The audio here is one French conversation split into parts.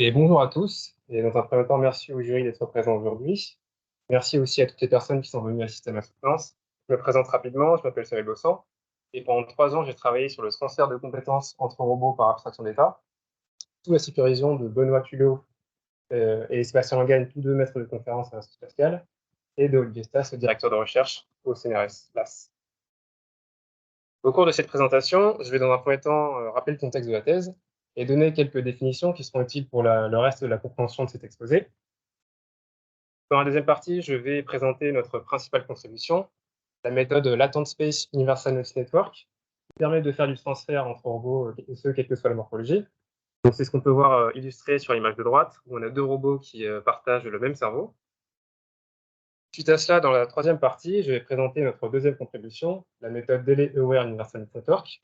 Et bonjour à tous. Et dans un premier temps, merci au jury d'être présent aujourd'hui. Merci aussi à toutes les personnes qui sont venues assister à ma soutenance. Je me présente rapidement, je m'appelle Samuel Bossan. Et pendant 3 ans, j'ai travaillé sur le transfert de compétences entre robots par abstraction d'état, sous la supervision de Benoît Tulot et Sébastien Langagne, tous deux maîtres de conférence à l'Institut Pascal, et de Olivier Stas, le directeur de recherche au CNRS LAS. Au cours de cette présentation, je vais dans un premier temps rappeler le contexte de la thèse et donner quelques définitions qui seront utiles pour le reste de la compréhension de cet exposé. Dans la deuxième partie, je vais présenter notre principale contribution, la méthode Latent Space Universal Noise Network, qui permet de faire du transfert entre robots, et ce, quelle que soit la morphologie. Donc, c'est ce qu'on peut voir illustré sur l'image de droite, où on a deux robots qui partagent le même cerveau. Suite à cela, dans la troisième partie, je vais présenter notre deuxième contribution, la méthode Delay Aware Universal Noise Network,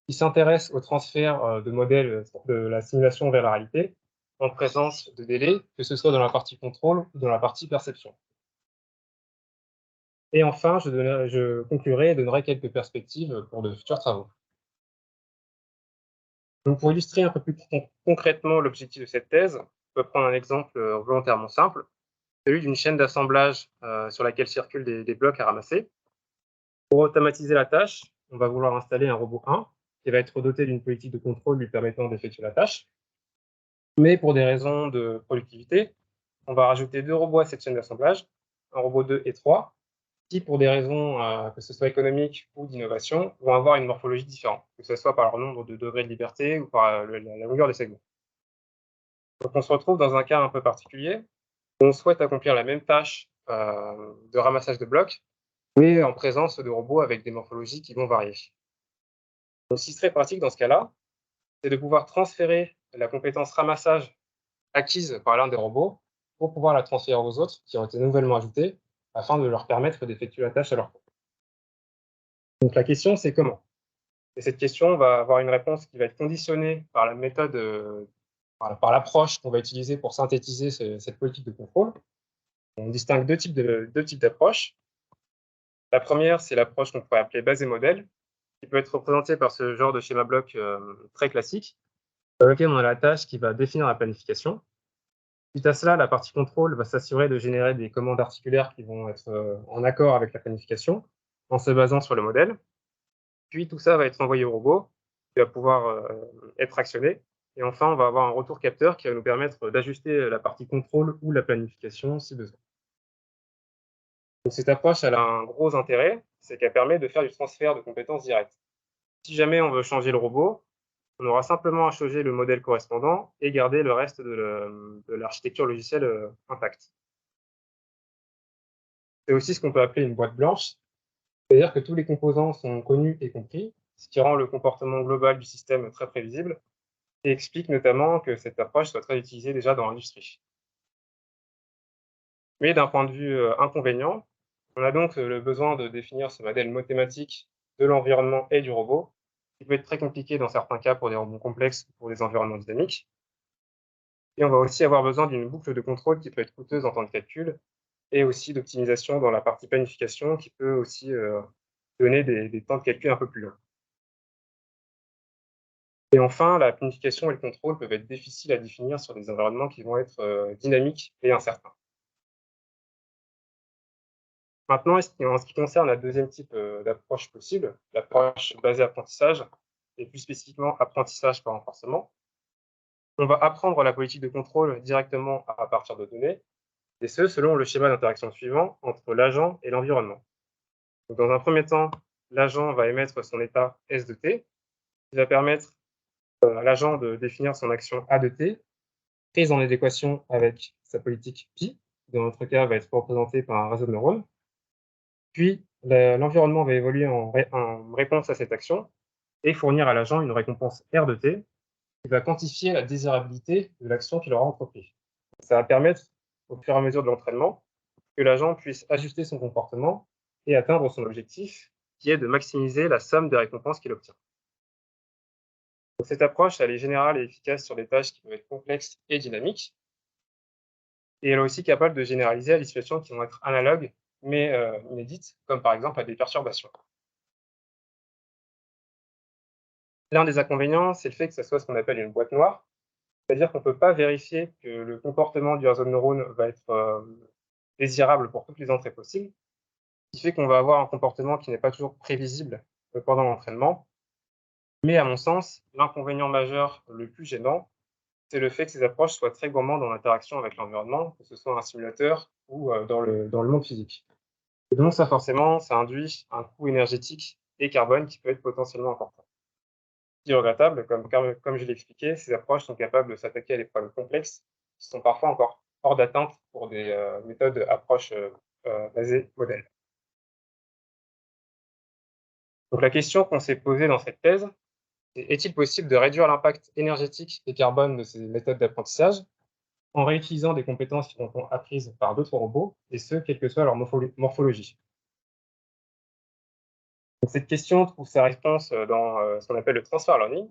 qui s'intéresse au transfert de modèles de la simulation vers la réalité, en présence de délais, que ce soit dans la partie contrôle ou dans la partie perception. Et enfin, je conclurai et donnerai quelques perspectives pour de futurs travaux. Donc, pour illustrer un peu plus concrètement l'objectif de cette thèse, on peut prendre un exemple volontairement simple, celui d'une chaîne d'assemblage sur laquelle circulent des blocs à ramasser. Pour automatiser la tâche, on va vouloir installer un robot 1 qui va être doté d'une politique de contrôle lui permettant d'effectuer la tâche. Mais pour des raisons de productivité, on va rajouter 2 robots à cette chaîne d'assemblage, un robot 2 et 3, qui, pour des raisons que ce soit économiques ou d'innovation, vont avoir une morphologie différente, que ce soit par leur nombre de degrés de liberté ou par la longueur des segments. Donc on se retrouve dans un cas un peu particulier, où on souhaite accomplir la même tâche de ramassage de blocs, mais en présence de robots avec des morphologies qui vont varier. Donc ce qui serait pratique dans ce cas-là, c'est de pouvoir transférer la compétence ramassage acquise par l'un des robots pour pouvoir la transférer aux autres qui ont été nouvellement ajoutés, afin de leur permettre d'effectuer la tâche à leur tour. Donc la question, c'est comment? Et cette question va avoir une réponse qui va être conditionnée par la méthode, par l'approche qu'on va utiliser pour synthétiser cette politique de contrôle. On distingue deux types d'approches. La première, c'est l'approche qu'on pourrait appeler base et modèle, qui peut être représentée par ce genre de schéma bloc très classique, dans lequel on a la tâche qui va définir la planification. Suite à cela, la partie contrôle va s'assurer de générer des commandes articulaires qui vont être en accord avec la planification, en se basant sur le modèle. Puis tout ça va être envoyé au robot, qui va pouvoir être actionné. Et enfin, on va avoir un retour capteur qui va nous permettre d'ajuster la partie contrôle ou la planification si besoin. Donc cette approche, elle a un gros intérêt, c'est qu'elle permet de faire du transfert de compétences directes. Si jamais on veut changer le robot, on aura simplement à changer le modèle correspondant et garder le reste de l'architecture logicielle intacte. C'est aussi ce qu'on peut appeler une boîte blanche, c'est-à-dire que tous les composants sont connus et compris, ce qui rend le comportement global du système très prévisible et explique notamment que cette approche soit très utilisée déjà dans l'industrie. Mais d'un point de vue inconvénient, on a donc le besoin de définir ce modèle mathématique de l'environnement et du robot, qui peut être très compliqué dans certains cas pour des robots complexes ou pour des environnements dynamiques. Et on va aussi avoir besoin d'une boucle de contrôle qui peut être coûteuse en temps de calcul, et aussi d'optimisation dans la partie planification qui peut aussi donner des temps de calcul un peu plus longs. Et enfin, la planification et le contrôle peuvent être difficiles à définir sur des environnements qui vont être dynamiques et incertains. Maintenant, en ce qui concerne la deuxième type d'approche possible, l'approche basée apprentissage, et plus spécifiquement apprentissage par renforcement, on va apprendre la politique de contrôle directement à partir de données, et ce, selon le schéma d'interaction suivant entre l'agent et l'environnement. Donc, dans un premier temps, l'agent va émettre son état S de t, qui va permettre à l'agent de définir son action A de t, prise en adéquation avec sa politique pi, qui dans notre cas va être représentée par un réseau de neurones. Puis, l'environnement va évoluer en réponse à cette action et fournir à l'agent une récompense R de t qui va quantifier la désirabilité de l'action qu'il aura entreprise. Ça va permettre, au fur et à mesure de l'entraînement, que l'agent puisse ajuster son comportement et atteindre son objectif, qui est de maximiser la somme des récompenses qu'il obtient. Donc, cette approche, elle est générale et efficace sur des tâches qui peuvent être complexes et dynamiques, et elle est aussi capable de généraliser à des situations qui vont être analogues, mais inédites, comme par exemple à des perturbations. L'un des inconvénients, c'est le fait que ça soit ce qu'on appelle une boîte noire, C'est-à-dire qu'on ne peut pas vérifier que le comportement du réseau de neurones va être désirable pour toutes les entrées possibles, ce qui fait qu'on va avoir un comportement qui n'est pas toujours prévisible pendant l'entraînement. Mais à mon sens, l'inconvénient majeur le plus gênant, c'est le fait que ces approches soient très gourmandes en interaction avec l'environnement, que ce soit un simulateur ou dans le monde physique. Et donc ça forcément, ça induit un coût énergétique et carbone qui peut être potentiellement important. Ce qui est regrettable, comme je l'ai expliqué, ces approches sont capables de s'attaquer à des problèmes complexes qui sont parfois encore hors d'atteinte pour des méthodes approches basées modèles. Donc la question qu'on s'est posée dans cette thèse, c'est est-il possible de réduire l'impact énergétique et carbone de ces méthodes d'apprentissage en réutilisant des compétences qui ont été apprises par d'autres robots, et ce, quelle que soit leur morphologie. Donc cette question trouve sa réponse dans ce qu'on appelle le transfer learning,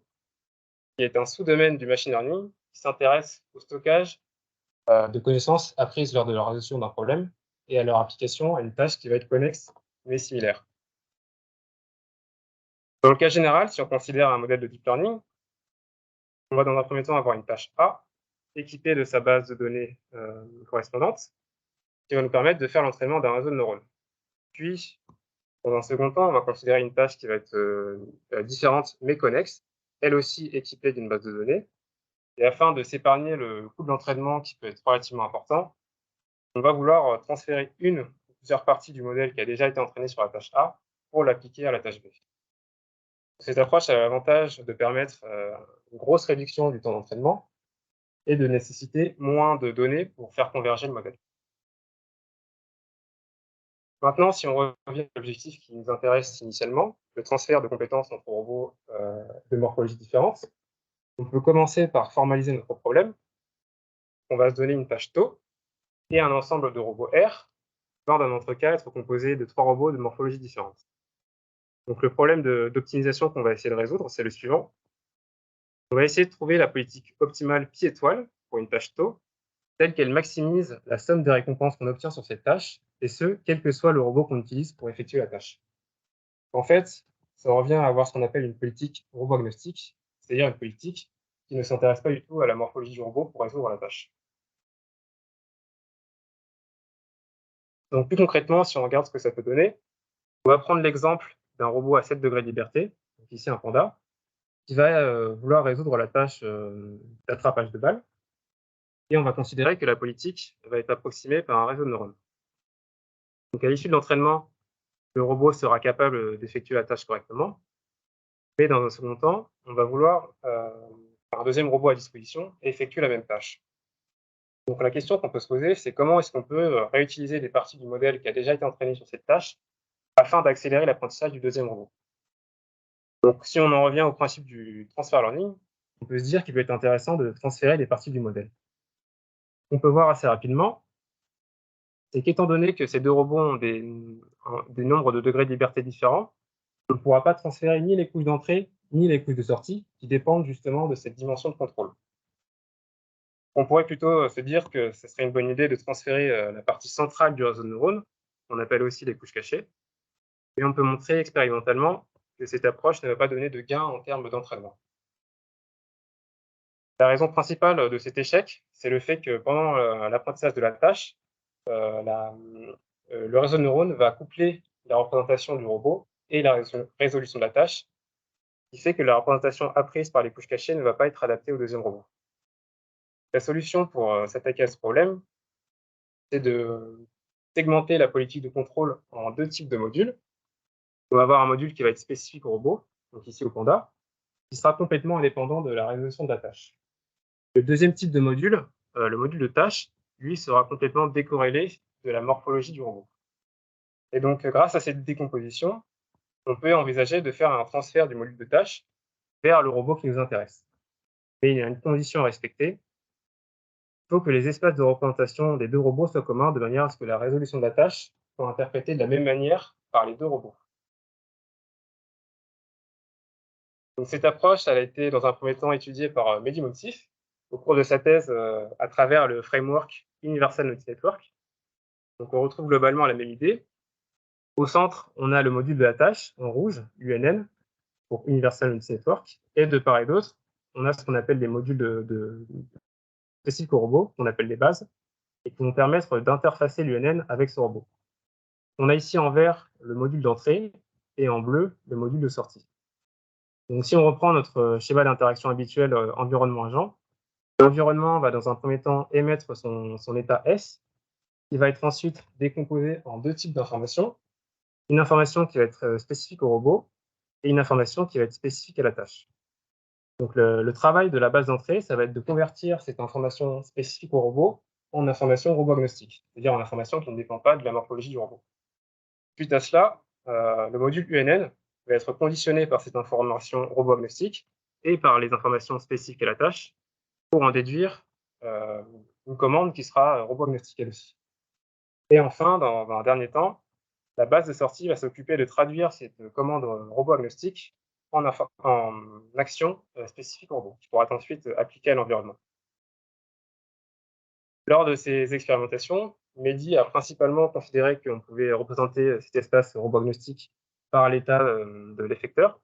qui est un sous-domaine du machine learning qui s'intéresse au stockage de connaissances apprises lors de la résolution d'un problème et à leur application à une tâche qui va être connexe mais similaire. Dans le cas général, si on considère un modèle de deep learning, on va dans un premier temps avoir une tâche A équipée de sa base de données correspondante qui va nous permettre de faire l'entraînement d'un réseau de neurones. Puis, dans un second temps, on va considérer une tâche qui va être différente mais connexe, elle aussi équipée d'une base de données. Et afin de s'épargner le coût de l'entraînement qui peut être relativement important, on va vouloir transférer une ou plusieurs parties du modèle qui a déjà été entraîné sur la tâche A pour l'appliquer à la tâche B. Cette approche a l'avantage de permettre une grosse réduction du temps d'entraînement et de nécessiter moins de données pour faire converger le modèle. Maintenant, si on revient à l'objectif qui nous intéresse initialement, le transfert de compétences entre robots de morphologie différentes, on peut commencer par formaliser notre problème. On va se donner une tâche tau et un ensemble de robots R va dans notre cas être composé de 3 robots de morphologie différente. Donc le problème d'optimisation qu'on va essayer de résoudre, c'est le suivant. On va essayer de trouver la politique optimale pi-étoile pour une tâche tau, telle qu'elle maximise la somme des récompenses qu'on obtient sur cette tâche, et ce, quel que soit le robot qu'on utilise pour effectuer la tâche. En fait, ça revient à avoir ce qu'on appelle une politique robot-agnostique, c'est-à-dire une politique qui ne s'intéresse pas du tout à la morphologie du robot pour résoudre la tâche. Donc plus concrètement, si on regarde ce que ça peut donner, on va prendre l'exemple d'un robot à 7 degrés de liberté, donc ici un panda, qui va vouloir résoudre la tâche d'attrapage de balles. Et on va considérer que la politique va être approximée par un réseau de neurones. Donc à l'issue de l'entraînement, le robot sera capable d'effectuer la tâche correctement. Mais dans un second temps, on va vouloir un deuxième robot à disposition et effectuer la même tâche. Donc la question qu'on peut se poser, c'est comment est-ce qu'on peut réutiliser des parties du modèle qui a déjà été entraîné sur cette tâche afin d'accélérer l'apprentissage du deuxième robot. Donc si on en revient au principe du transfer learning, on peut se dire qu'il peut être intéressant de transférer des parties du modèle. On peut voir assez rapidement, c'est qu'étant donné que ces deux robots ont des nombres de degrés de liberté différents, on ne pourra pas transférer ni les couches d'entrée ni les couches de sortie qui dépendent justement de cette dimension de contrôle. On pourrait plutôt se dire que ce serait une bonne idée de transférer la partie centrale du réseau de neurones, qu'on appelle aussi les couches cachées, et on peut montrer expérimentalement que cette approche ne va pas donner de gain en termes d'entraînement. La raison principale de cet échec, c'est le fait que pendant l'apprentissage de la tâche, le réseau de neurones va coupler la représentation du robot et la résolution de la tâche, ce qui fait que la représentation apprise par les couches cachées ne va pas être adaptée au deuxième robot. La solution pour s'attaquer à ce problème, c'est de segmenter la politique de contrôle en deux types de modules. On va avoir un module qui va être spécifique au robot, donc ici au panda, qui sera complètement indépendant de la résolution de la tâche. Le deuxième type de module, le module de tâche, lui sera complètement décorrélé de la morphologie du robot. Et donc, grâce à cette décomposition, on peut envisager de faire un transfert du module de tâche vers le robot qui nous intéresse. Mais il y a une condition à respecter. Il faut que les espaces de représentation des deux robots soient communs de manière à ce que la résolution de la tâche soit interprétée de la même manière par les deux robots. Donc, cette approche, elle a été dans un premier temps étudiée par Mehdi Monsif au cours de sa thèse à travers le framework Universal Knowledge Network. Donc on retrouve globalement la même idée. Au centre, on a le module de la tâche en rouge, UNN, pour Universal Knowledge Network, et de part et d'autre, on a ce qu'on appelle des modules spécifiques au robot, qu'on appelle les bases, et qui vont permettre d'interfacer l'UNN avec ce robot. On a ici en vert le module d'entrée et en bleu le module de sortie. Donc si on reprend notre schéma d'interaction habituel environnement-agent, l'environnement va dans un premier temps émettre son état S, qui va être ensuite décomposé en deux types d'informations. Une information qui va être spécifique au robot et une information qui va être spécifique à la tâche. Donc le travail de la base d'entrée, ça va être de convertir cette information spécifique au robot en information robot-agnostique, c'est-à-dire en information qui ne dépend pas de la morphologie du robot. Suite à cela, le module UNN va être conditionné par cette information robot-agnostique et par les informations spécifiques à la tâche pour en déduire une commande qui sera robot-agnostique elle aussi. Et enfin, dans un dernier temps, la base de sortie va s'occuper de traduire cette commande robot-agnostique en action spécifique au robot, qui pourra être ensuite appliquée à l'environnement. Lors de ces expérimentations, Mehdi a principalement considéré qu'on pouvait représenter cet espace robot-agnostique par l'état de l'effecteur,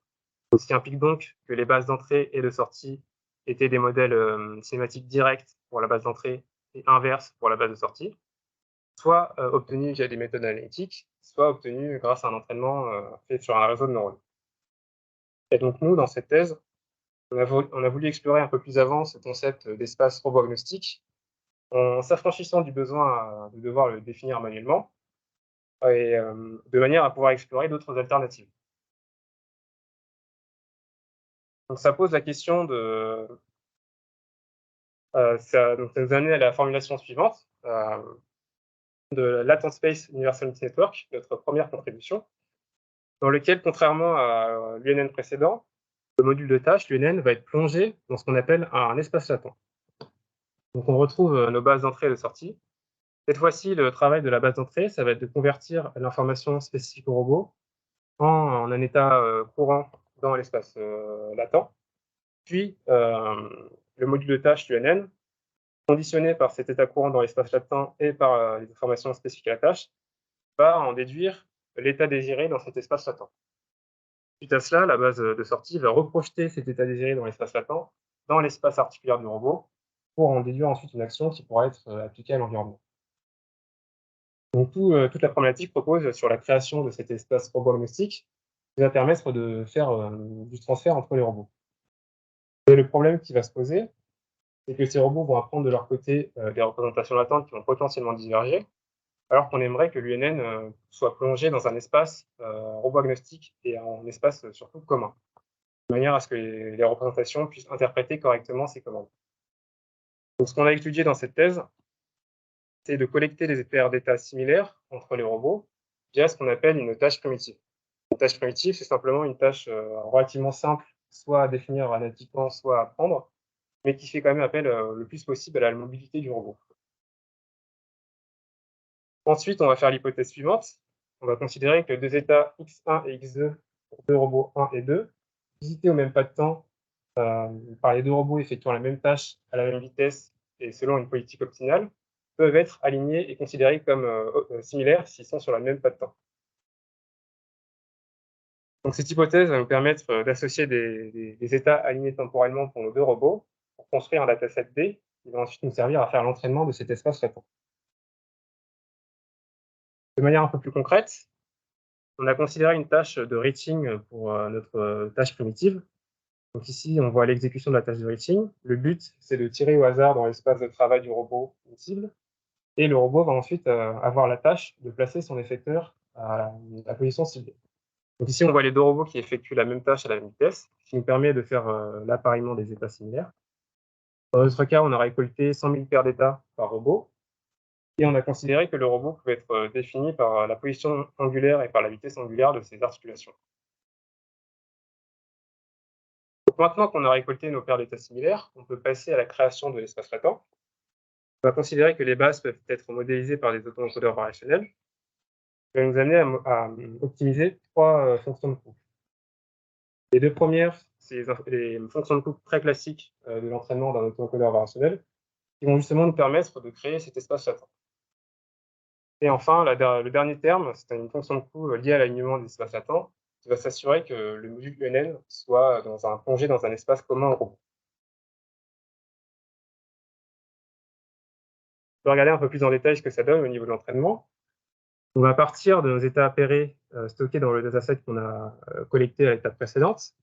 ce qui implique donc que les bases d'entrée et de sortie étaient des modèles cinématiques directs pour la base d'entrée et inverses pour la base de sortie, soit obtenus via des méthodes analytiques, soit obtenus grâce à un entraînement fait sur un réseau de neurones. Et donc nous, dans cette thèse, on a voulu explorer un peu plus avant ce concept d'espace robot-agnostique en s'affranchissant du besoin de devoir le définir manuellement et de manière à pouvoir explorer d'autres alternatives. Donc ça pose la question de... ça nous amène à la formulation suivante de la Latent Space Universality Network, notre première contribution, dans lequel, contrairement à l'UNN précédent, le module de tâche, l'UNN, va être plongé dans ce qu'on appelle un espace latent. Donc on retrouve nos bases d'entrée et de sortie. Cette fois-ci, le travail de la base d'entrée, ça va être de convertir l'information spécifique au robot en un état courant dans l'espace latent. Puis, le module de tâche, l'UNN, conditionné par cet état courant dans l'espace latent et par les informations spécifiques à la tâche, va en déduire l'état désiré dans cet espace latent. Suite à cela, la base de sortie va reprojeter cet état désiré dans l'espace latent, dans l'espace articulaire du robot, pour en déduire ensuite une action qui pourra être appliquée à l'environnement. Donc toute la problématique repose sur la création de cet espace robot-agnostique qui va permettre de faire du transfert entre les robots. Et le problème qui va se poser, c'est que ces robots vont apprendre de leur côté des représentations latentes qui vont potentiellement diverger, alors qu'on aimerait que l'UNN soit plongé dans un espace robot-agnostique et un espace surtout commun, de manière à ce que les représentations puissent interpréter correctement ces commandes. Donc ce qu'on a étudié dans cette thèse, c'est de collecter des paires d'états similaires entre les robots via ce qu'on appelle une tâche primitive. Une tâche primitive, c'est simplement une tâche relativement simple, soit à définir analytiquement, soit à apprendre, mais qui fait quand même appel le plus possible à la mobilité du robot. Ensuite, on va faire l'hypothèse suivante. On va considérer que deux états x1 et x2 pour deux robots 1 et 2, visités au même pas de temps par les deux robots effectuant la même tâche à la même vitesse et selon une politique optimale, peuvent être alignés et considérés comme similaires s'ils sont sur la même pas de temps. Donc cette hypothèse va nous permettre d'associer des états alignés temporellement pour nos deux robots pour construire un dataset D qui va ensuite nous servir à faire l'entraînement de cet espace latent. De manière un peu plus concrète, on a considéré une tâche de reaching pour notre tâche primitive. Donc ici, on voit l'exécution de la tâche de reaching. Le but, c'est de tirer au hasard dans l'espace de travail du robot une cible. Et le robot va ensuite avoir la tâche de placer son effecteur à la position ciblée. Donc ici, on voit les deux robots qui effectuent la même tâche à la même vitesse, ce qui nous permet de faire l'appariement des états similaires. Dans notre cas, on a récolté 100 000 paires d'états par robot, et on a considéré que le robot pouvait être défini par la position angulaire et par la vitesse angulaire de ses articulations. Donc maintenant qu'on a récolté nos paires d'états similaires, on peut passer à la création de l'espace latent. On va considérer que les bases peuvent être modélisées par des autoencodeurs variationnels, qui va nous amener à optimiser trois fonctions de couple. Les deux premières, c'est les fonctions de couple très classiques de l'entraînement d'un autoencodeur variationnel, qui vont justement nous permettre de créer cet espace latent. Et enfin, le dernier terme, c'est une fonction de coût liée à l'alignement des espaces latents, qui va s'assurer que le module UNN soit plongé dans un espace commun au robot. peut regarder un peu plus en détail ce que ça donne au niveau de l'entraînement. On va partir de nos états apérés stockés dans le dataset qu'on a collecté à l'étape précédente,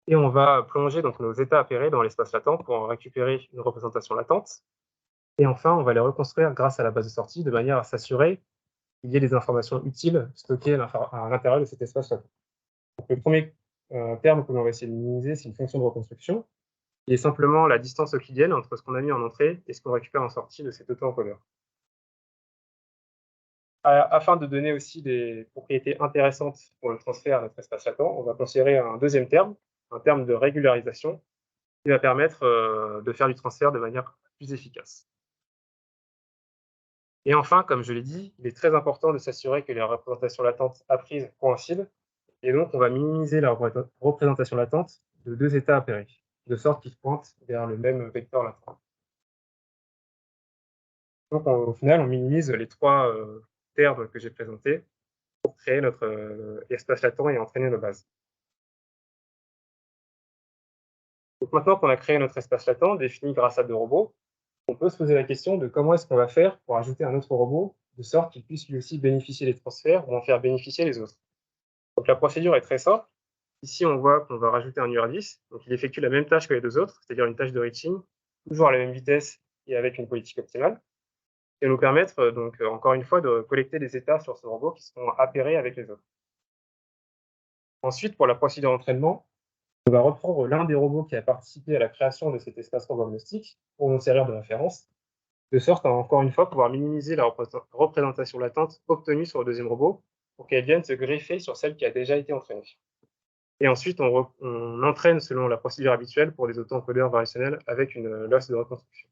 et on va plonger donc nos états apérés dans l'espace latent pour en récupérer une représentation latente. Et enfin, on va les reconstruire grâce à la base de sortie de manière à s'assurer qu'il y ait des informations utiles stockées à l'intérieur de cet espace latent. Donc, le premier terme que l'on va essayer de minimiser, c'est une fonction de reconstruction, qui est simplement la distance euclidienne entre ce qu'on a mis en entrée et ce qu'on récupère en sortie de cet auto-encodeur. Afin de donner aussi des propriétés intéressantes pour le transfert à notre espace latent, on va considérer un deuxième terme, un terme de régularisation, qui va permettre de faire du transfert de manière plus efficace. Et enfin, comme je l'ai dit, il est très important de s'assurer que les représentations latentes apprises coïncident, et donc on va minimiser la représentation latente de deux états apérés, de sorte qu'ils pointent vers le même vecteur latent. Donc au final, on minimise les trois termes que j'ai présentés pour créer notre espace latent et entraîner nos bases. Donc maintenant qu'on a créé notre espace latent, défini grâce à deux robots, on peut se poser la question de comment est-ce qu'on va faire pour ajouter un autre robot, de sorte qu'il puisse lui aussi bénéficier des transferts ou en faire bénéficier les autres. Donc la procédure est très simple. Ici, on voit qu'on va rajouter un UR10, donc il effectue la même tâche que les deux autres, c'est-à-dire une tâche de reaching, toujours à la même vitesse et avec une politique optimale, et nous permettre donc encore une fois de collecter des états sur ce robot qui seront appairés avec les autres. Ensuite, pour la procédure d'entraînement, on va reprendre l'un des robots qui a participé à la création de cet espace probabilistique pour nous servir de référence, de sorte à encore une fois pouvoir minimiser la représentation latente obtenue sur le deuxième robot pour qu'elle vienne se greffer sur celle qui a déjà été entraînée. Et ensuite, on entraîne selon la procédure habituelle pour des auto-encodeurs variationnels avec une loss de reconstruction.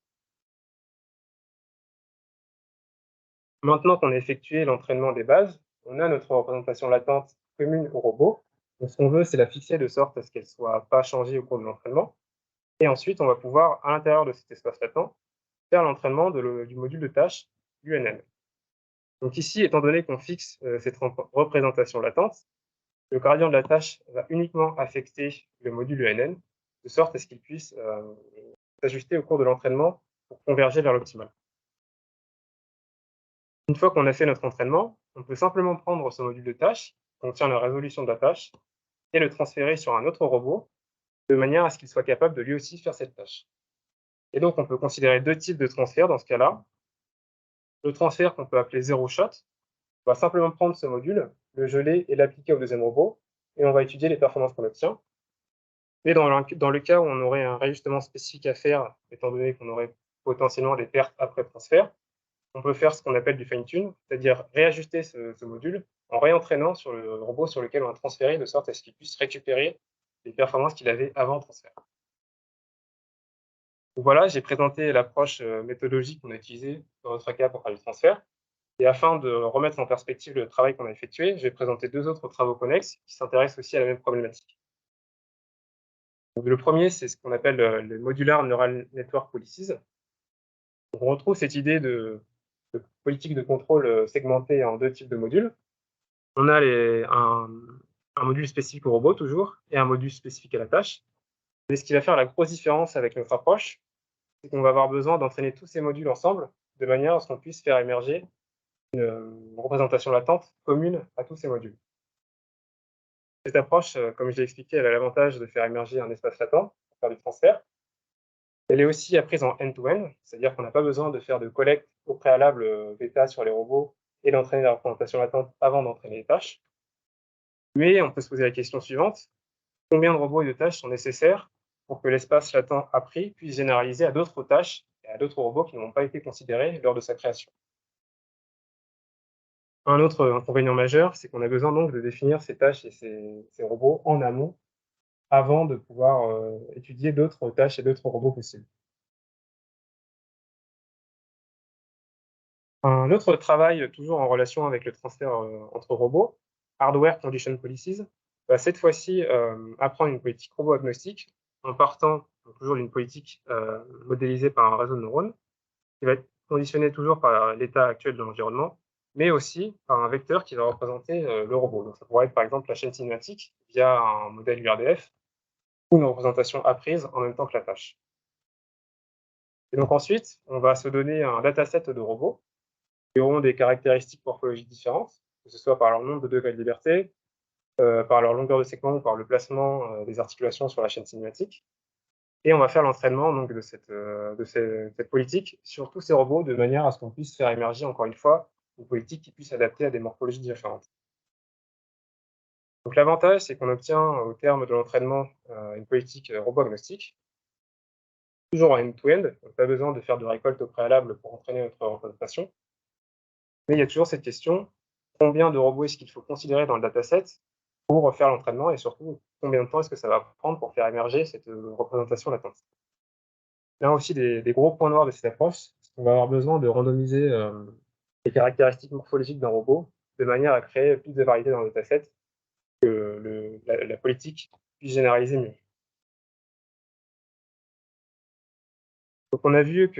Maintenant qu'on a effectué l'entraînement des bases, on a notre représentation latente commune au robot. Donc, ce qu'on veut, c'est la fixer de sorte à ce qu'elle ne soit pas changée au cours de l'entraînement. Et ensuite, on va pouvoir, à l'intérieur de cet espace latent, faire l'entraînement du module de tâche UNN. Donc ici, étant donné qu'on fixe cette représentation latente, le gradient de la tâche va uniquement affecter le module UNN, de sorte à ce qu'il puisse s'ajuster au cours de l'entraînement pour converger vers l'optimal. Une fois qu'on a fait notre entraînement, on peut simplement prendre ce module de tâche, qui contient la résolution de la tâche, et le transférer sur un autre robot, de manière à ce qu'il soit capable de lui aussi faire cette tâche. Et donc, on peut considérer deux types de transferts dans ce cas-là. Le transfert qu'on peut appeler zero shot, on va simplement prendre ce module, le geler et l'appliquer au deuxième robot, et on va étudier les performances qu'on obtient. Mais dans le cas où on aurait un réajustement spécifique à faire, étant donné qu'on aurait potentiellement des pertes après transfert, on peut faire ce qu'on appelle du fine-tune, c'est-à-dire réajuster ce module en réentraînant sur le robot sur lequel on a transféré, de sorte à ce qu'il puisse récupérer les performances qu'il avait avant le transfert. Donc voilà, j'ai présenté l'approche méthodologique qu'on a utilisée dans notre cas pour faire du transfert. Et afin de remettre en perspective le travail qu'on a effectué, je vais présenter deux autres travaux connexes qui s'intéressent aussi à la même problématique. Donc, le premier, c'est ce qu'on appelle le Modular Neural Network Policies. Donc, on retrouve cette idée de politique de contrôle segmentée en deux types de modules. On a un module spécifique au robot, toujours, et un module spécifique à la tâche. Mais ce qui va faire la grosse différence avec notre approche, c'est qu'on va avoir besoin d'entraîner tous ces modules ensemble, de manière à ce qu'on puisse faire émerger une représentation latente commune à tous ces modules. Cette approche, comme je l'ai expliqué, elle a l'avantage de faire émerger un espace latent pour faire du transfert. Elle est aussi apprise en end-to-end, c'est-à-dire qu'on n'a pas besoin de faire de collecte au préalable d'état sur les robots et d'entraîner la représentation latente avant d'entraîner les tâches. Mais on peut se poser la question suivante: combien de robots et de tâches sont nécessaires pour que l'espace latent appris puisse généraliser à d'autres tâches et à d'autres robots qui n'ont pas été considérés lors de sa création? Un autre inconvénient majeur, c'est qu'on a besoin donc de définir ces tâches et ces robots en amont avant de pouvoir étudier d'autres tâches et d'autres robots possibles. Un autre travail, toujours en relation avec le transfert entre robots, Hardware Condition Policies, va cette fois-ci apprendre une politique robot-agnostique en partant toujours d'une politique modélisée par un réseau de neurones, qui va être conditionnée toujours par l'état actuel de l'environnement, mais aussi par un vecteur qui va représenter le robot. Donc ça pourrait être par exemple la chaîne cinématique via un modèle URDF ou une représentation apprise en même temps que la tâche. Et donc ensuite, on va se donner un dataset de robots qui auront des caractéristiques morphologiques différentes, que ce soit par leur nombre de degrés de liberté, par leur longueur de segment ou par le placement, des articulations sur la chaîne cinématique. Et on va faire l'entraînement donc de cette politique sur tous ces robots de manière à ce qu'on puisse faire émerger encore une fois une politique qui puisse s'adapter à des morphologies différentes. Donc l'avantage, c'est qu'on obtient au terme de l'entraînement, une politique, robot agnostique, toujours en end-to-end, donc pas besoin de faire de récolte au préalable pour entraîner notre représentation. Mais il y a toujours cette question, combien de robots est-ce qu'il faut considérer dans le dataset pour faire l'entraînement et surtout combien de temps est-ce que ça va prendre pour faire émerger cette, représentation latente? L'un aussi des gros points noirs de cette approche, c'est qu'on va avoir besoin de randomiser, les caractéristiques morphologiques d'un robot de manière à créer plus de variété dans le dataset, que la politique puisse généraliser mieux. Donc on a vu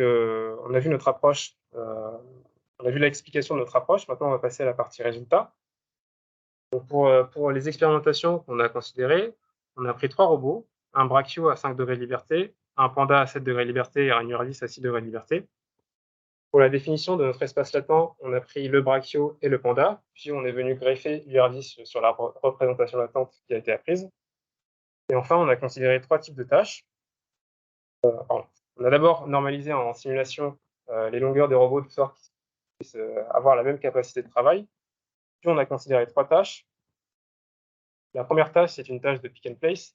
notre approche, on a vu l'explication de notre approche, maintenant on va passer à la partie résultats. Donc pour les expérimentations qu'on a considérées, on a pris 3 robots, un Brachio à 5 degrés de liberté, un Panda à 7 degrés de liberté et un Urdis à 6 degrés de liberté. Pour la définition de notre espace latent, on a pris le Brachio et le Panda, puis on est venu greffer l'Urdis sur la représentation latente qui a été apprise. Et enfin, on a considéré 3 types de tâches. Pardon. On a d'abord normalisé en simulation, les longueurs des robots de sorte qu'ils puissent, avoir la même capacité de travail. Puis on a considéré 3 tâches. La première tâche, c'est une tâche de pick and place.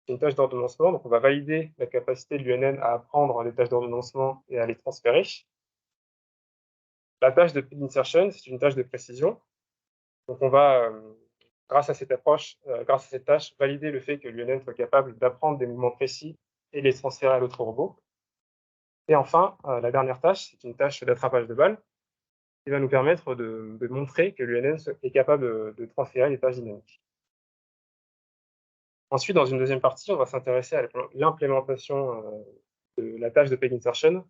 C'est une tâche d'ordonnancement, donc on va valider la capacité de l'UNN à apprendre les tâches d'ordonnancement et à les transférer. La tâche de pin insertion, c'est une tâche de précision. Donc on va, grâce à cette approche, grâce à cette tâche, valider le fait que l'UNN soit capable d'apprendre des mouvements précis et les transférer à l'autre robot. Et enfin, la dernière tâche, c'est une tâche d'attrapage de balles qui va nous permettre de montrer que l'UNN est capable de transférer les tâches dynamiques. Ensuite, dans une deuxième partie, on va s'intéresser à l'implémentation, de la tâche de peg insertion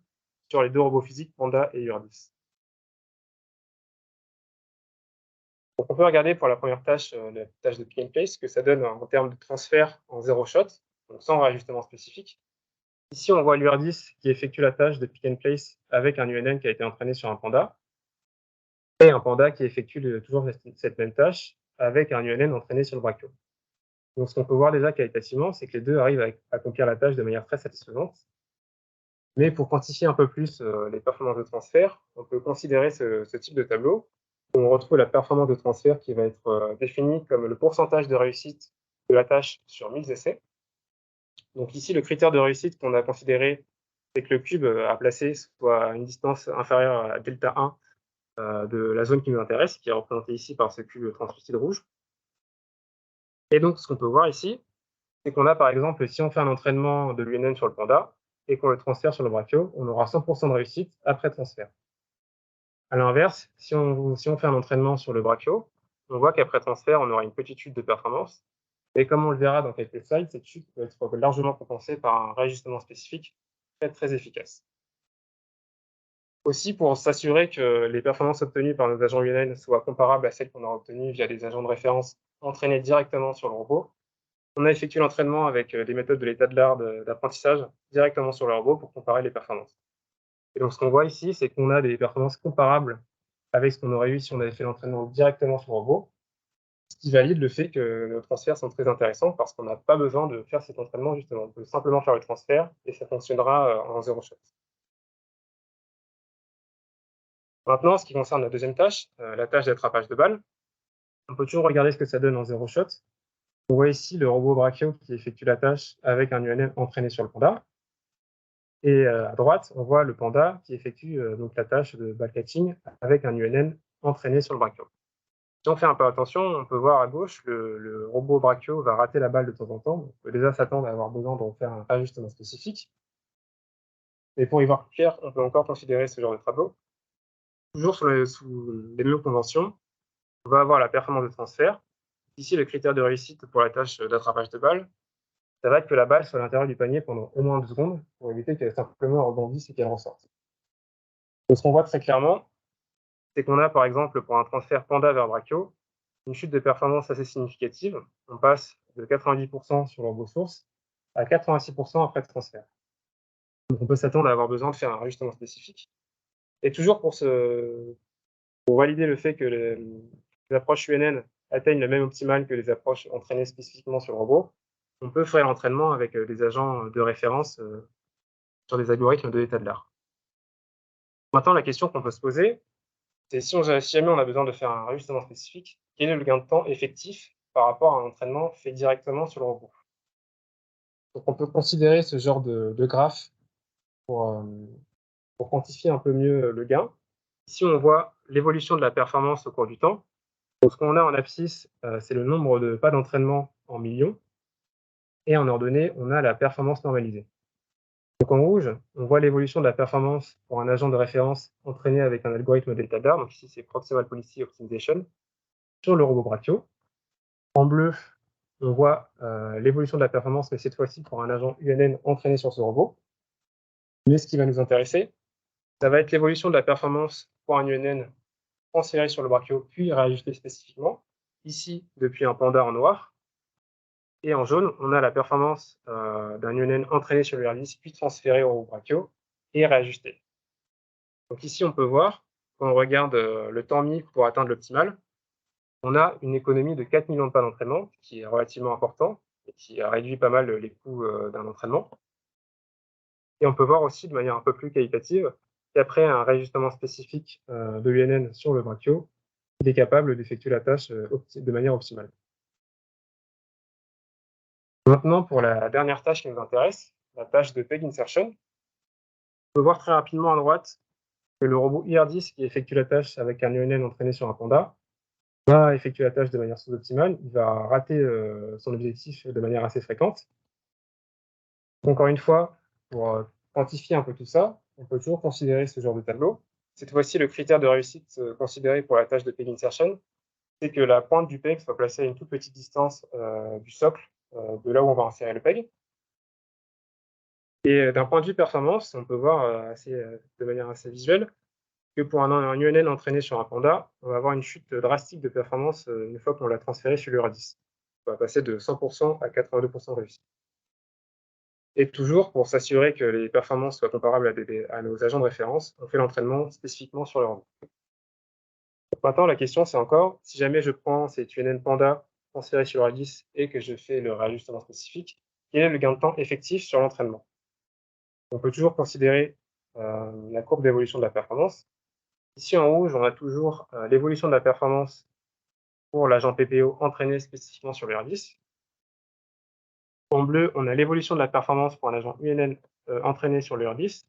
sur les 2 robots physiques Panda et Urdis. Donc on peut regarder pour la première tâche, la tâche de pick and place, ce que ça donne en termes de transfert en 0 shot, donc sans réajustement spécifique. Ici, on voit l'Urdis qui effectue la tâche de pick and place avec un UNN qui a été entraîné sur un Panda, et un Panda qui effectue toujours cette même tâche avec un UNN entraîné sur le Brachio. Donc ce qu'on peut voir déjà qualitativement, c'est que les 2 arrivent à accomplir la tâche de manière très satisfaisante. Mais pour quantifier un peu plus, les performances de transfert, on peut considérer ce type de tableau, où on retrouve la performance de transfert qui va être, définie comme le pourcentage de réussite de la tâche sur 1000 essais. Donc ici, le critère de réussite qu'on a considéré, c'est que le cube, à placer soit à une distance inférieure à Δ1, de la zone qui nous intéresse, qui est représentée ici par ce cube translucide rouge. Et donc ce qu'on peut voir ici, c'est qu'on a par exemple, si on fait un entraînement de l'UNN sur le Panda et qu'on le transfère sur le Brachio, on aura 100 de réussite après transfert. À l'inverse, si on fait un entraînement sur le Brachio, on voit qu'après transfert, on aura une petite chute de performance. Et comme on le verra dans quelques slides, cette chute peut être largement compensée par un réajustement spécifique très, très efficace. Aussi, pour s'assurer que les performances obtenues par nos agents UNN soient comparables à celles qu'on aura obtenues via des agents de référence entraînés directement sur le robot, on a effectué l'entraînement avec des méthodes de l'état de l'art d'apprentissage directement sur le robot pour comparer les performances. Et donc ce qu'on voit ici, c'est qu'on a des performances comparables avec ce qu'on aurait eu si on avait fait l'entraînement directement sur le robot, ce qui valide le fait que nos transferts sont très intéressants parce qu'on n'a pas besoin de faire cet entraînement justement. On peut simplement faire le transfert et ça fonctionnera en 0 shot. Maintenant, en ce qui concerne la deuxième tâche, la tâche d'attrapage de balles, on peut toujours regarder ce que ça donne en 0 shot. On voit ici le robot Brachio qui effectue la tâche avec un UNN entraîné sur le Panda. Et à droite, on voit le Panda qui effectue donc la tâche de ball catching avec un UNN entraîné sur le Brachio. Si on fait un peu attention, on peut voir à gauche le robot Brachio va rater la balle de temps en temps. On peut déjà s'attendre à avoir besoin d'en faire un ajustement spécifique. Et pour y voir plus clair, on peut encore considérer ce genre de tableau. Toujours sous les mêmes conventions, on va avoir la performance de transfert. Ici, le critère de réussite pour la tâche d'attrapage de balle, ça va être que la balle soit à l'intérieur du panier pendant au moins 2 secondes pour éviter qu'elle simplement rebondisse et qu'elle ressorte. Donc, ce qu'on voit très clairement, c'est qu'on a par exemple pour un transfert Panda vers Brachio, une chute de performance assez significative. On passe de 90% sur le robot source à 86% après transfert. Donc on peut s'attendre à avoir besoin de faire un ajustement spécifique. Et toujours pour valider le fait que les approches UNN atteignent le même optimal que les approches entraînées spécifiquement sur le robot, on peut faire l'entraînement avec des agents de référence sur des algorithmes de l'état de l'art. Maintenant, la question qu'on peut se poser, c'est si jamais on a besoin de faire un ajustement spécifique, quel est le gain de temps effectif par rapport à un entraînement fait directement sur le robot? Donc on peut considérer ce genre de graphe pour, pour quantifier un peu mieux le gain. Ici, on voit l'évolution de la performance au cours du temps. Donc ce qu'on a en abscisse, c'est le nombre de pas d'entraînement en millions, et en ordonnée, on a la performance normalisée. Donc en rouge, on voit l'évolution de la performance pour un agent de référence entraîné avec un algorithme delta d'Ar, donc ici c'est Proximal Policy Optimization, sur le robot Brachio. En bleu, on voit l'évolution de la performance, mais cette fois-ci pour un agent UNN entraîné sur ce robot. Mais ce qui va nous intéresser, ça va être l'évolution de la performance pour un UNN transféré sur le Brachio, puis réajusté spécifiquement, ici depuis un panda en noir. Et en jaune, on a la performance d'un UNN entraîné sur le R10, puis transféré au Brachio et réajusté. Donc ici, on peut voir, quand on regarde le temps mis pour atteindre l'optimal, on a une économie de 4 millions de pas d'entraînement, qui est relativement important et qui a réduit pas mal les coûts d'un entraînement. Et on peut voir aussi de manière un peu plus qualitative qu'après un réajustement spécifique de l'UNN sur le Brachio, il est capable d'effectuer la tâche de manière optimale. Maintenant, pour la dernière tâche qui nous intéresse, la tâche de peg insertion, on peut voir très rapidement à droite que le robot IR10 qui effectue la tâche avec un UNN entraîné sur un panda va effectuer la tâche de manière sous-optimale, il va rater son objectif de manière assez fréquente. Encore une fois, pour quantifier un peu tout ça, on peut toujours considérer ce genre de tableau. Cette fois-ci, le critère de réussite considéré pour la tâche de peg insertion, c'est que la pointe du peg soit placée à une toute petite distance du socle, de là où on va insérer le peg. Et d'un point de vue performance, on peut voir de manière assez visuelle que pour un UNN entraîné sur un panda, on va avoir une chute drastique de performance une fois qu'on l'a transféré sur l'UR10. On va passer de 100% à 82% réussi. Et toujours, pour s'assurer que les performances soient comparables à nos agents de référence, on fait l'entraînement spécifiquement sur le robot. Maintenant, la question, c'est encore, si jamais je prends cet UNN Panda transféré sur l'UR10 et que je fais le réajustement spécifique, quel est le gain de temps effectif sur l'entraînement? On peut toujours considérer la courbe d'évolution de la performance. Ici, en rouge, on a toujours l'évolution de la performance pour l'agent PPO entraîné spécifiquement sur l'UR10. En bleu, on a l'évolution de la performance pour un agent UNN entraîné sur l'UR10.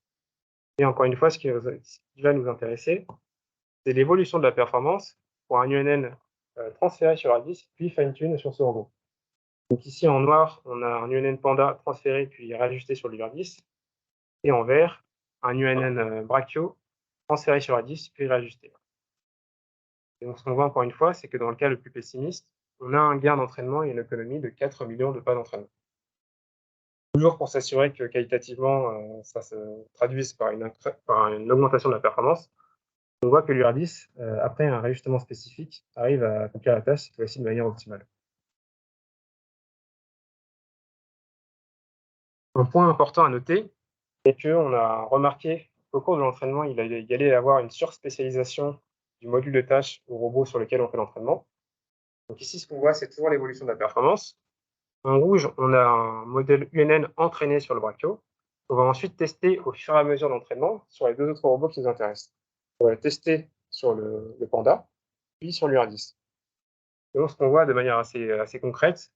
Et encore une fois, ce qui va nous intéresser, c'est l'évolution de la performance pour un UNN transféré sur l'UR10, puis fine-tune sur ce robot. Donc ici, en noir, on a un UNN Panda transféré puis réajusté sur l'UR10. Et en vert, un UNN Brachio transféré sur l'UR10, puis réajusté. Et donc ce qu'on voit encore une fois, c'est que dans le cas le plus pessimiste, on a un gain d'entraînement et une économie de 4 millions de pas d'entraînement. Toujours pour s'assurer que qualitativement, ça se traduise par une augmentation de la performance, on voit que l'UR10, après un réajustement spécifique, arrive à accomplir la tâche cette fois-ci de manière optimale. Un point important à noter, c'est qu'on a remarqué qu'au cours de l'entraînement, il allait y avoir une surspécialisation du module de tâche au robot sur lequel on fait l'entraînement. Donc ici, ce qu'on voit, c'est toujours l'évolution de la performance. En rouge, on a un modèle UNN entraîné sur le Brachio. On va ensuite tester au fur et à mesure d'entraînement sur les deux autres robots qui nous intéressent. On va le tester sur le Panda, puis sur l'UR10. Et donc, ce qu'on voit de manière assez concrète,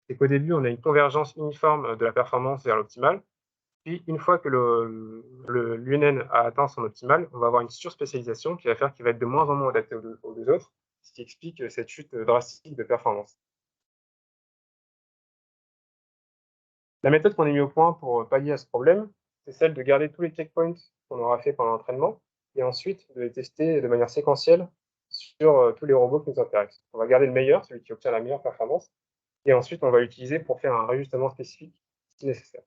c'est qu'au début, on a une convergence uniforme de la performance vers l'optimal. Puis, une fois que l'UNN a atteint son optimal, on va avoir une surspécialisation qui va faire qu'il va être de moins en moins adapté aux deux autres, ce qui explique cette chute drastique de performance. La méthode qu'on a mis au point pour pallier à ce problème, c'est celle de garder tous les checkpoints qu'on aura fait pendant l'entraînement et ensuite de les tester de manière séquentielle sur tous les robots qui nous intéressent. On va garder le meilleur, celui qui obtient la meilleure performance, et ensuite on va l'utiliser pour faire un réajustement spécifique si nécessaire.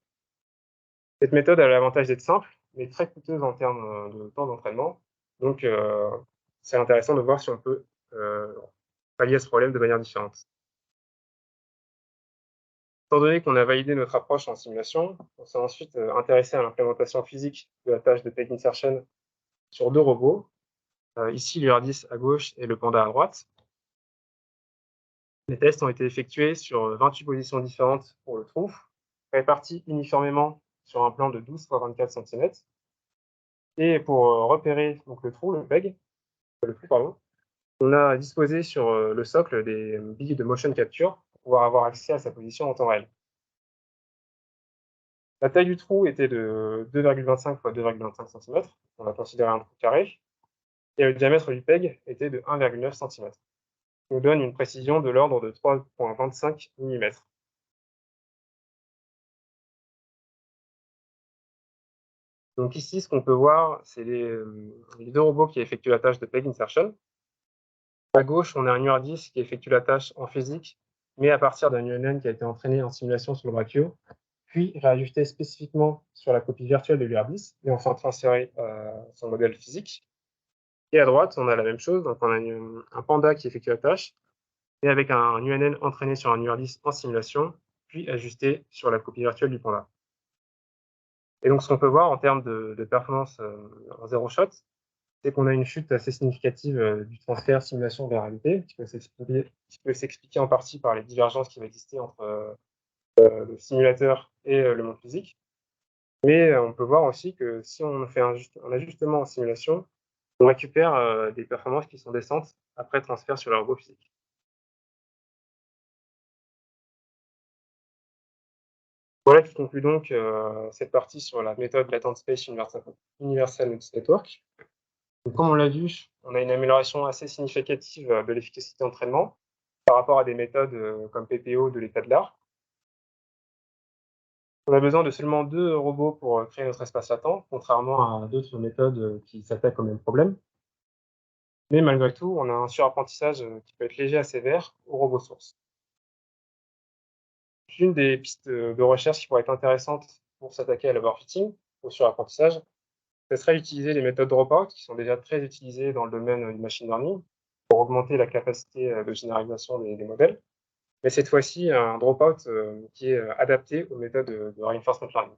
Cette méthode a l'avantage d'être simple, mais très coûteuse en termes de temps d'entraînement. Donc c'est intéressant de voir si on peut pallier à ce problème de manière différente. Étant donné qu'on a validé notre approche en simulation, on s'est ensuite intéressé à l'implémentation physique de la tâche de peg insertion sur 2 robots, ici l'UR10 à gauche et le Panda à droite. Les tests ont été effectués sur 28 positions différentes pour le trou, répartis uniformément sur un plan de 12 x 24 cm. Et pour repérer donc le trou, le flou, pardon, on a disposé sur le socle des billes de motion capture pour pouvoir avoir accès à sa position en temps réel. La taille du trou était de 2,25 x 2,25 cm, on a considéré un trou carré, et le diamètre du PEG était de 1,9 cm, ce qui nous donne une précision de l'ordre de 3,25 mm. Donc ici, ce qu'on peut voir, c'est les 2 robots qui effectuent la tâche de PEG insertion. À gauche, on a un UR10 qui effectue la tâche en physique, mais à partir d'un UNN qui a été entraîné en simulation sur le brachio, puis réajusté spécifiquement sur la copie virtuelle de l'UR10, et enfin transféré sur le modèle physique. Et à droite, on a la même chose, donc on a un Panda qui effectue la tâche, et avec un UNN entraîné sur un UR10 en simulation, puis ajusté sur la copie virtuelle du Panda. Et donc ce qu'on peut voir en termes de performance en zéro shot, c'est qu'on a une chute assez significative du transfert simulation vers réalité, qui peut s'expliquer en partie par les divergences qui vont exister entre le simulateur et le monde physique. Mais on peut voir aussi que si on fait un ajustement en simulation, on récupère des performances qui sont décentes après transfert sur le robot physique. Voilà qui conclut donc cette partie sur la méthode Latent Space Universal Network. Donc, comme on l'a vu, on a une amélioration assez significative de l'efficacité d'entraînement par rapport à des méthodes comme PPO de l'état de l'art. On a besoin de seulement 2 robots pour créer notre espace latent, contrairement à d'autres méthodes qui s'attaquent au même problème. Mais malgré tout, on a un surapprentissage qui peut être léger à sévère au robot source. Une des pistes de recherche qui pourrait être intéressante pour s'attaquer à l'overfitting, au surapprentissage, ce serait d'utiliser les méthodes dropout qui sont déjà très utilisées dans le domaine du machine learning pour augmenter la capacité de généralisation des modèles. Mais cette fois-ci, un dropout qui est adapté aux méthodes de reinforcement learning.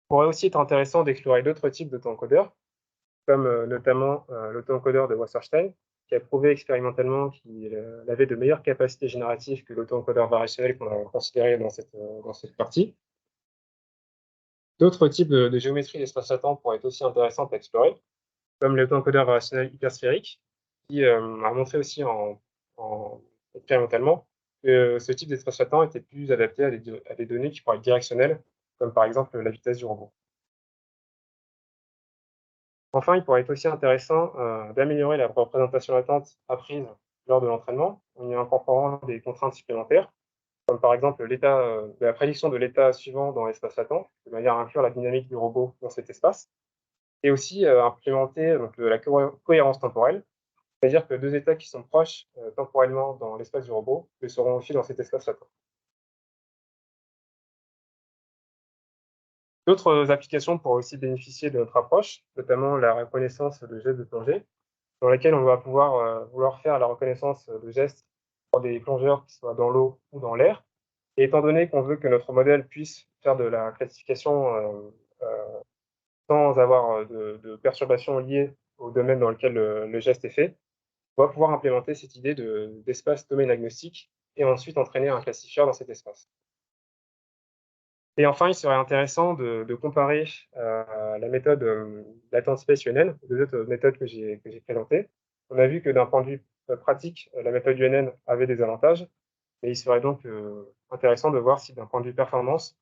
Il pourrait aussi être intéressant d'explorer d'autres types d'auto-encodeurs, comme notamment l'auto-encodeur de Wasserstein, qui a prouvé expérimentalement qu'il avait de meilleures capacités génératives que l'auto-encodeur variationnel qu'on a considéré dans cette partie. D'autres types de géométrie d'espace latent pourraient être aussi intéressantes à explorer, comme l'auto-encodeur variationnel hypersphérique, qui a montré aussi expérimentalement que ce type d'espace latent était plus adapté à des données qui pourraient être directionnelles, comme par exemple la vitesse du robot. Enfin, il pourrait être aussi intéressant d'améliorer la représentation latente apprise lors de l'entraînement, en y incorporant des contraintes supplémentaires, comme par exemple la prédiction de l'état suivant dans l'espace latent, de manière à inclure la dynamique du robot dans cet espace, et aussi implémenter donc, la cohérence temporelle, c'est-à-dire que 2 états qui sont proches temporellement dans l'espace du robot le seront aussi dans cet espace latent. D'autres applications pourraient aussi bénéficier de notre approche, notamment la reconnaissance de gestes de plongée, dans laquelle on va pouvoir vouloir faire la reconnaissance de gestes pour des plongeurs qui soient dans l'eau ou dans l'air. Et étant donné qu'on veut que notre modèle puisse faire de la classification sans avoir de perturbations liées au domaine dans lequel le geste est fait, on va pouvoir implémenter cette idée d'espace domaine agnostique et ensuite entraîner un classifieur dans cet espace. Et enfin, il serait intéressant de comparer la méthode Latent Space UNN aux 2 autres méthodes que j'ai présentées. On a vu que d'un point de vue pratique, la méthode UNN avait des avantages, mais il serait donc intéressant de voir si d'un point de vue performance,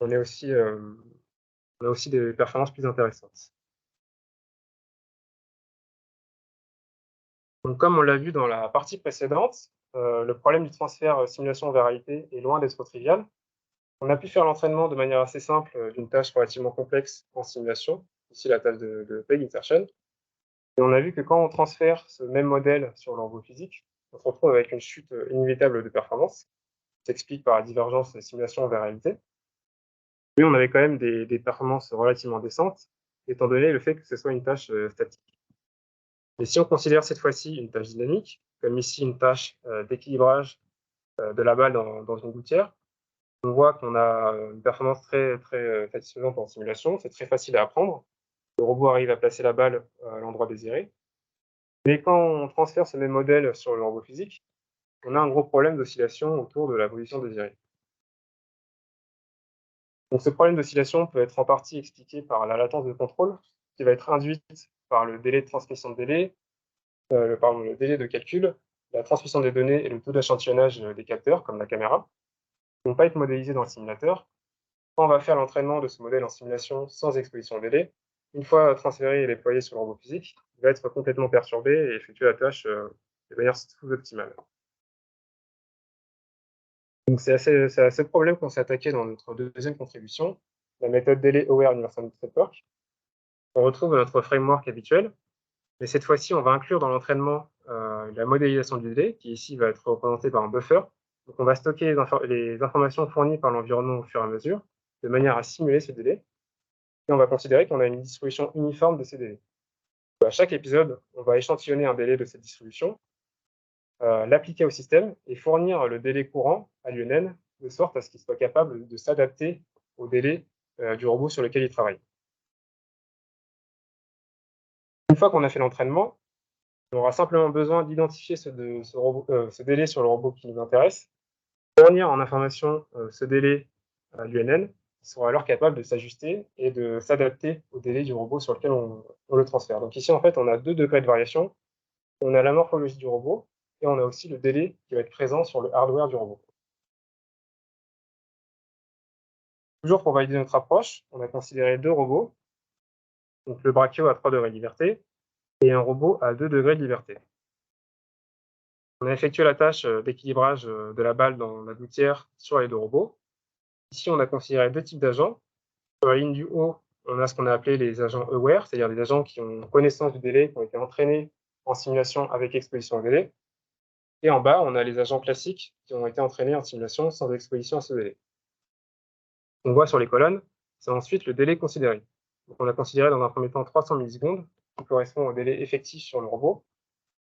on a aussi des performances plus intéressantes. Donc comme on l'a vu dans la partie précédente, le problème du transfert simulation vers réalité est loin d'être trivial. On a pu faire l'entraînement de manière assez simple d'une tâche relativement complexe en simulation, ici la tâche de peg insertion. Et on a vu que quand on transfère ce même modèle sur le robot physique, on se retrouve avec une chute inévitable de performance, qui s'explique par la divergence de simulation vers réalité. Mais on avait quand même des performances relativement décentes, étant donné le fait que ce soit une tâche statique. Et si on considère cette fois-ci une tâche dynamique, comme ici une tâche d'équilibrage de la balle dans une gouttière, on voit qu'on a une performance très satisfaisante en simulation. C'est très facile à apprendre. Le robot arrive à placer la balle à l'endroit désiré. Mais quand on transfère ce même modèle sur le robot physique, on a un gros problème d'oscillation autour de la position désirée. Donc ce problème d'oscillation peut être en partie expliqué par la latence de contrôle, qui va être induite par le délai de transmission de délai, le délai de calcul, la transmission des données et le taux d'échantillonnage des capteurs, comme la caméra, ne vont pas être modélisés dans le simulateur. Quand on va faire l'entraînement de ce modèle en simulation sans exposition au délai, une fois transféré et déployé sur le robot physique, il va être complètement perturbé et effectuer la tâche de manière sous-optimale. Donc c'est à ce problème qu'on s'est attaqué dans notre deuxième contribution, la méthode Delay Aware Universal Network. On retrouve notre framework habituel, mais cette fois-ci, on va inclure dans l'entraînement la modélisation du délai, qui ici va être représentée par un buffer. Donc on va stocker les informations fournies par l'environnement au fur et à mesure, de manière à simuler ce délai, et on va considérer qu'on a une distribution uniforme de ces délais. À chaque épisode, on va échantillonner un délai de cette distribution, l'appliquer au système et fournir le délai courant à l'UNN, de sorte à ce qu'il soit capable de s'adapter au délai du robot sur lequel il travaille. Une fois qu'on a fait l'entraînement, on aura simplement besoin d'identifier ce délai sur le robot qui nous intéresse, fournir en information ce délai à l'UNN, qui sera alors capable de s'ajuster et de s'adapter au délai du robot sur lequel on le transfère. Donc ici, en fait, on a 2 degrés de variation. On a la morphologie du robot et on a aussi le délai qui va être présent sur le hardware du robot. Toujours pour valider notre approche, on a considéré 2 robots, donc le Brachio à 3 degrés de liberté et un robot à 2 degrés de liberté. On a effectué la tâche d'équilibrage de la balle dans la gouttière sur les 2 robots. Ici, on a considéré 2 types d'agents. Sur la ligne du haut, on a ce qu'on a appelé les agents aware, c'est-à-dire des agents qui ont connaissance du délai, qui ont été entraînés en simulation avec exposition au délai. Et en bas, on a les agents classiques qui ont été entraînés en simulation sans exposition à ce délai. On voit sur les colonnes, c'est ensuite le délai considéré. Donc on a considéré dans un premier temps 300 millisecondes, qui correspond au délai effectif sur le robot,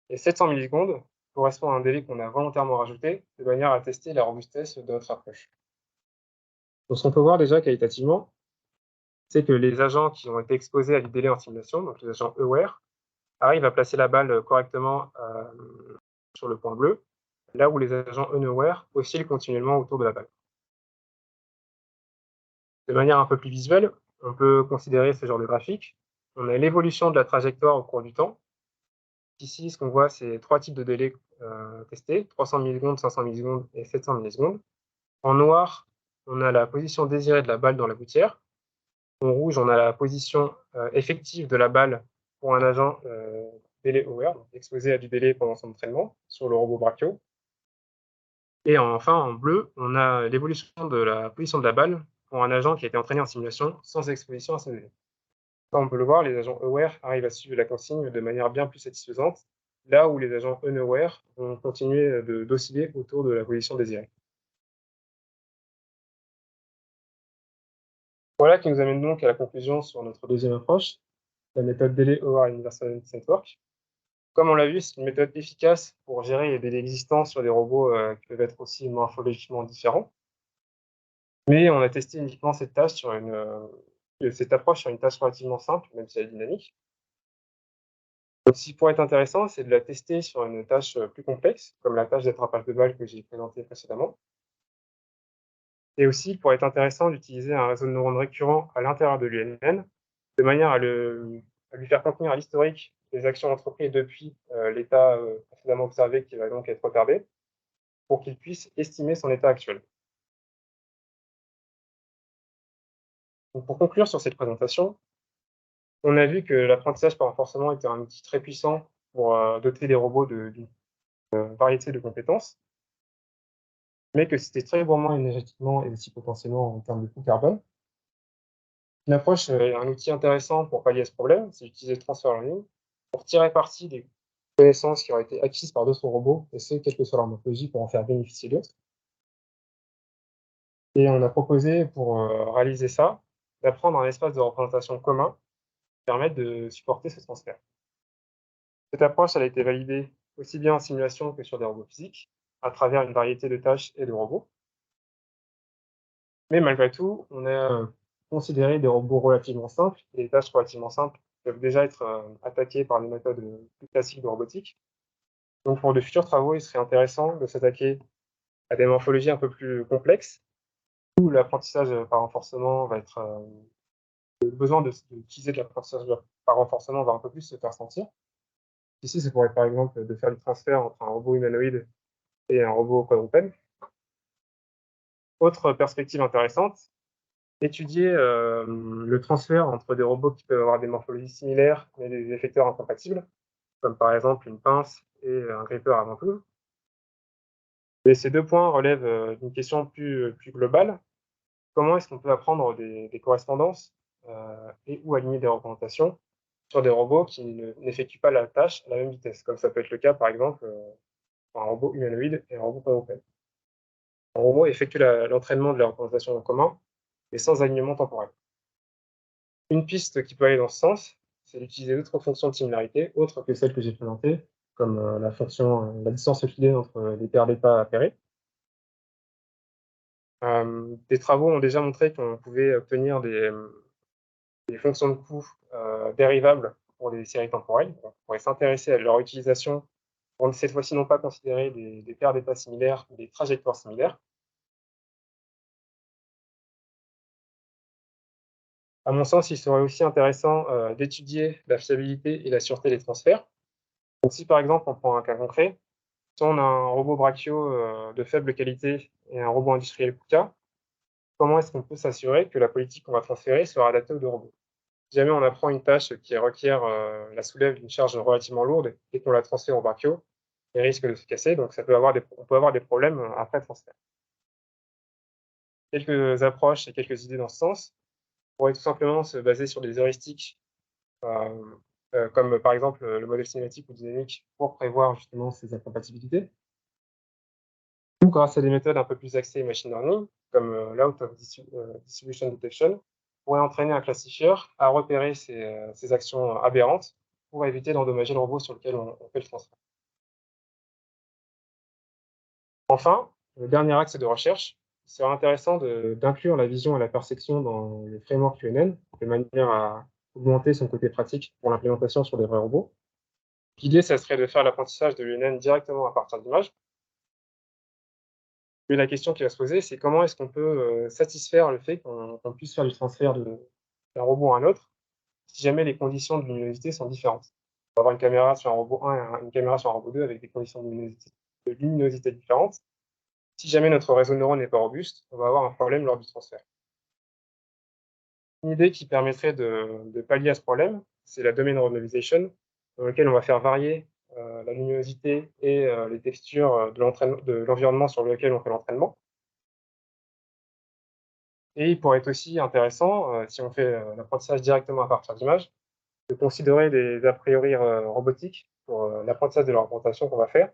et 700 millisecondes correspond à un délai qu'on a volontairement rajouté, de manière à tester la robustesse de notre approche. Donc ce qu'on peut voir déjà qualitativement, c'est que les agents qui ont été exposés à du délai en simulation, donc les agents aware, arrivent à placer la balle correctement sur le point bleu, là où les agents unaware oscillent continuellement autour de la balle. De manière un peu plus visuelle, on peut considérer ce genre de graphique. On a l'évolution de la trajectoire au cours du temps. Ici, ce qu'on voit, c'est 3 types de délais testés, 300 millisecondes, 500 millisecondes et 700 millisecondes. En noir, on a la position désirée de la balle dans la gouttière. En rouge, on a la position effective de la balle pour un agent délai aware, donc exposé à du délai pendant son entraînement sur le robot Brachio. Et enfin, en bleu, on a l'évolution de la position de la balle pour un agent qui a été entraîné en simulation sans exposition à ce délai. Comme on peut le voir, les agents aware arrivent à suivre la consigne de manière bien plus satisfaisante, là où les agents unaware vont continuer d'osciller autour de la position désirée. Voilà qui nous amène donc à la conclusion sur notre deuxième approche, la méthode Delay Aware Universal Network. Comme on l'a vu, c'est une méthode efficace pour gérer les délais existants sur des robots qui peuvent être aussi morphologiquement différents. Mais on a testé uniquement cette approche sur une tâche relativement simple, même si elle est dynamique. Donc, ce qui pourrait être intéressant, c'est de la tester sur une tâche plus complexe, comme la tâche d'attrapage de balles que j'ai présentée précédemment. Et aussi, il pourrait être intéressant d'utiliser un réseau de neurones récurrent à l'intérieur de l'UNN, de manière à lui faire contenir à l'historique les actions entreprises depuis l'état précédemment observé qui va donc être retardé, pour qu'il puisse estimer son état actuel. Donc, pour conclure sur cette présentation, on a vu que l'apprentissage par renforcement était un outil très puissant pour doter les robots d'une variété de compétences, mais que c'était très gourmand énergétiquement et aussi potentiellement en termes de coût carbone. Une approche et un outil intéressant pour pallier à ce problème, c'est d'utiliser le transfer learning pour tirer parti des connaissances qui auraient été acquises par d'autres robots, et ce, quelle que soit leur morphologie, pour en faire bénéficier d'autres. Et on a proposé, pour réaliser ça, d'apprendre un espace de représentation commun qui permette de supporter ce transfert. Cette approche, elle a été validée aussi bien en simulation que sur des robots physiques, à travers une variété de tâches et de robots. Mais malgré tout, on a considéré des robots relativement simples et des tâches relativement simples peuvent déjà être attaquées par les méthodes plus classiques de robotique. Donc pour de futurs travaux, il serait intéressant de s'attaquer à des morphologies un peu plus complexes, où l'apprentissage par renforcement va être le besoin d'utiliser de l'apprentissage par renforcement va un peu plus se faire sentir. Ici, ça pourrait être par exemple de faire du transfert entre un robot humanoïde et un robot quadrupède. Autre perspective intéressante, étudier le transfert entre des robots qui peuvent avoir des morphologies similaires, mais des effecteurs incompatibles, comme par exemple une pince et un grippeur à ventouse. Et ces deux points relèvent d'une question plus globale. Comment est-ce qu'on peut apprendre des correspondances et ou aligner des représentations sur des robots qui n'effectuent pas la tâche à la même vitesse, comme ça peut être le cas par exemple pour un robot humanoïde et un robot quadrupède. Un robot effectue l'entraînement de la représentation en commun, mais sans alignement temporel. Une piste qui peut aller dans ce sens, c'est d'utiliser d'autres fonctions de similarité, autres que celles que j'ai présentées, comme la distance euclidienne entre les paires d'états appairés. Des travaux ont déjà montré qu'on pouvait obtenir des fonctions de coût dérivables pour les séries temporelles. On pourrait s'intéresser à leur utilisation pour cette fois-ci non pas considérer des paires d'états similaires, mais des trajectoires similaires. À mon sens, il serait aussi intéressant d'étudier la fiabilité et la sûreté des transferts. Donc si par exemple on prend un cas concret, si on a un robot brachio de faible qualité et un robot industriel KUKA, comment est-ce qu'on peut s'assurer que la politique qu'on va transférer sera adaptée aux deux robots? Si jamais on apprend une tâche qui requiert la soulève d'une charge relativement lourde et qu'on la transfère au brachio, elle risque de se casser, donc on peut avoir des problèmes après transfert. Quelques approches et quelques idées dans ce sens pourraient tout simplement se baser sur des heuristiques comme par exemple le modèle cinématique ou dynamique pour prévoir justement ces incompatibilités, ou grâce à des méthodes un peu plus axées machine learning, comme l'out of distribution detection, pourrait entraîner un classifieur à repérer ces actions aberrantes pour éviter d'endommager le robot sur lequel on fait le transfert. Enfin, le dernier axe de recherche, il serait intéressant d'inclure la vision et la perception dans le framework UNN, de manière à augmenter son côté pratique pour l'implémentation sur des vrais robots. L'idée, ça serait de faire l'apprentissage de l'UNN directement à partir d'images. Mais la question qui va se poser, c'est comment est-ce qu'on peut satisfaire le fait qu'on puisse faire du transfert d'un robot à un autre, si jamais les conditions de luminosité sont différentes. On va avoir une caméra sur un robot 1 et une caméra sur un robot 2 avec des conditions de luminosité différentes. Si jamais notre réseau de neurones n'est pas robuste, on va avoir un problème lors du transfert. Une idée qui permettrait de pallier à ce problème, c'est la domain randomization, dans lequel on va faire varier la luminosité et les textures de l'environnement sur lequel on fait l'entraînement. Et il pourrait être aussi intéressant, si on fait l'apprentissage directement à partir d'images, de considérer des a priori robotiques pour l'apprentissage de la représentation qu'on va faire,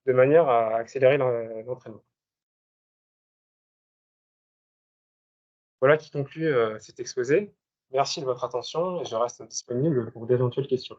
de manière à accélérer l'entraînement. Voilà qui conclut cet exposé. Merci de votre attention et je reste disponible pour d'éventuelles questions.